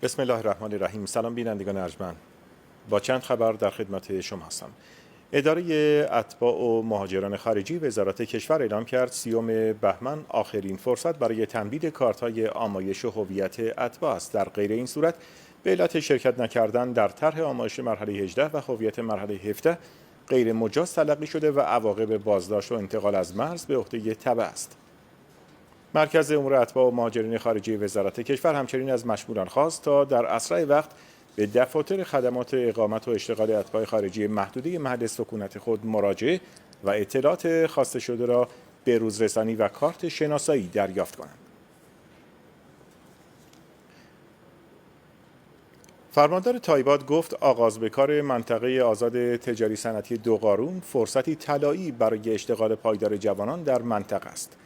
بسم الله الرحمن الرحیم. سلام بینندگان ارجمند، با چند خبر در خدمت شما هستم. اداره اتباع و مهاجران خارجی وزارت کشور اعلام کرد 30 بهمن آخرین فرصت برای تمدید کارت‌های آمایش و هویت اتباع است. در غیر این صورت به علت شرکت نکردن در طرح آمایش مرحله 18 و هویت مرحله 17 غیر مجاز تلقی شده و عواقب بازداشت و انتقال از مرز به عهده تبع است. مرکز امور اتباع و مهاجرین خارجی وزارت کشور همچنین از مشمولان خواست تا در اسرع وقت به دفاتر خدمات اقامت و اشتغال اتباع خارجی محدوده محل سکونت خود مراجعه و اطلاعات خواسته شده را به روزرسانی و کارت شناسایی دریافت کنند. فرماندار تایباد گفت آغاز به کار منطقه آزاد تجاری صنعتی دوقارون فرصتی طلایی برای اشتغال پایدار جوانان در منطقه است.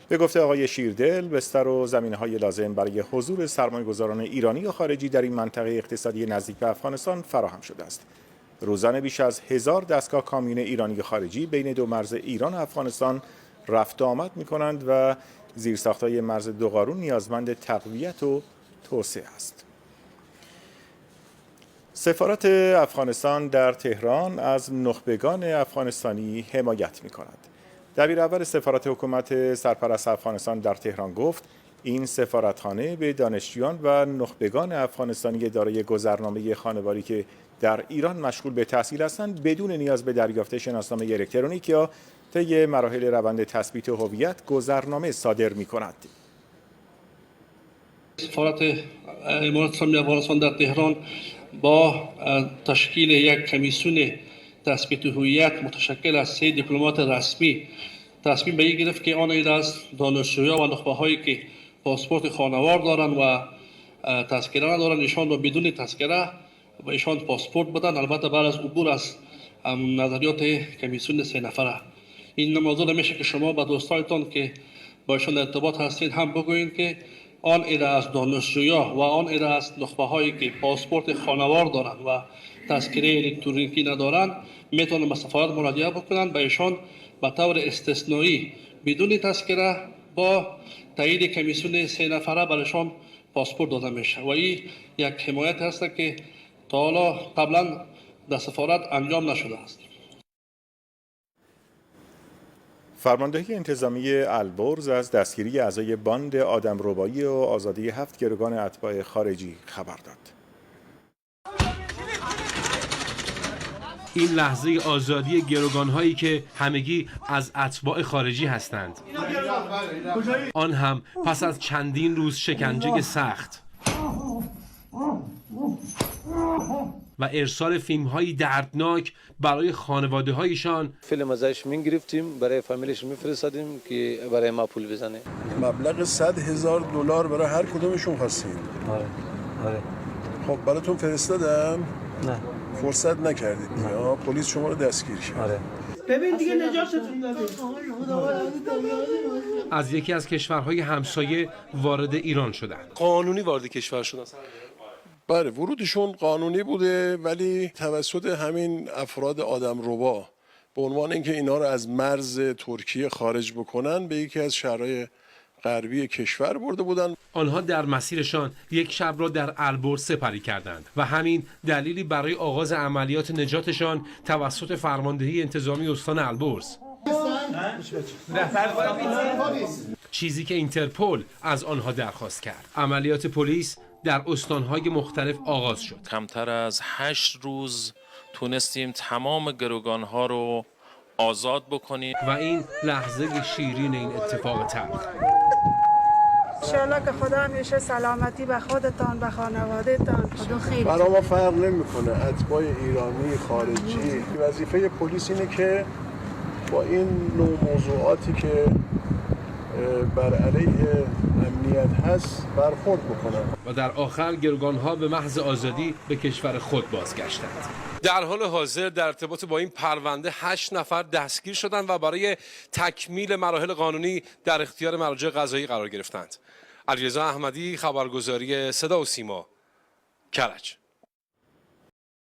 به گفته آقای شیردل، بستر و زمینه‌های لازم برای حضور سرمایه‌گذاران ایرانی و خارجی در این منطقه اقتصادی نزدیک به افغانستان فراهم شده است. روزانه بیش از 1000 دستگاه کامیون ایرانی و خارجی بین دو مرز ایران و افغانستان رفت و آمد می‌کنند و زیرساخت‌های مرز دوقارون نیازمند تقویت و توسعه است. سفارت افغانستان در تهران از نخبگان افغانستانی حمایت می‌کند. دبیر اول سفارت حکومت سرپرست افغانستان در تهران گفت این سفارتخانه به دانشجویان و نخبگان افغانستانی دارای گذرنامه خانواری که در ایران مشغول به تحصیل هستند بدون نیاز به دریافت شناسنامه الکترونیک یا طی مراحل روند تثبیت هویت گذرنامه صادر می‌کند. سفارت امارات اسلامی افغانستان در تهران با تشکیل یک کمیسیون تثبیت هویت متشکل از 3 دیپلمات رسمی تصمیم به این گرفت که آن ایده از دانشجویان و نخبه‌هایی که پاسپورت خانوار دارند و تذکره ندارند ایشان را بدون تذکره و ایشان پاسپورت بدن، البته بعد از عبور از نظریات کمیسیون 3 نفره. این موضوع نمیشه که شما با دوستانتان که با ایشان ارتباط هستید هم بگویید که آن ایده از دانشجویان و آن ایده از نخبه‌هایی که پاسپورت خانوار دارند و تذکره الکترونیکی ندارند میتونن به سفارت مراجعه بکنند، به ایشان به طور استثنایی بدون تذکره با تایید کمیسیون 3 نفره برایشان پاسپورت داده میشه و این یک حمایت هست که تا حالا قبلا در سفارت انجام نشده است. فرماندهی انتظامی البرز از دستگیری اعضای باند آدمربایی و آزادی 7 گروگان اتباع خارجی خبر داد. این لحظه آزادی گروگان‌هایی که همگی از اتباع خارجی هستند، آن هم پس از چندین روز شکنجه سخت و ارسال فیلم‌های دردناک برای خانواده‌هایشان. فیلم ازش می‌گرفتیم برای فامیلش می‌فرستادیم که برای ما پول بزنه. مبلغ $100,000 برای هر کدومشون خواستیم. آره. خب براتون فرستادم؟ نه. فرصت نکردید. پلیس شما رو دستگیر کرد. آره. ببین دیگه نجاتتون دادیم. از یکی از کشورهای همسایه وارد ایران شدند. قانونی وارد کشور شدن. بله، ورودشون قانونی بوده ولی توسط همین افراد آدمربا به عنوان اینکه اینا رو از مرز ترکیه خارج بکنن به یکی از شهرهای غربی کشور برده بودن. آنها در مسیرشان یک شب را در البرز سپری کردند و همین دلیلی برای آغاز عملیات نجاتشان توسط فرماندهی انتظامی استان البرز، چیزی که اینترپل از آنها درخواست کرد. عملیات پلیس در استانهای مختلف آغاز شد. کمتر از 8 روز تونستیم تمام گروگانها رو آزاد بکنیم و این لحظه شیرین این اتفاق تلخ. انشالله که خدا همیشه سلامتی به خودتان به خانوادهتان. خدا خیر. برای ما فرق نمیکنه اتباع ایرانی خارجی. وظیفه پلیس اینه که با این نوع موضوعاتی که بر علیه امنیت هست برخورد بکنن. و در آخر گروگان‌ها به محض آزادی به کشور خود بازگشتند. در حال حاضر در ارتباط با این پرونده 8 نفر دستگیر شدند و برای تکمیل مراحل قانونی در اختیار مراجع قضایی قرار گرفتند. علیرضا احمدی، خبرگزاری صدا و سیما، کرج.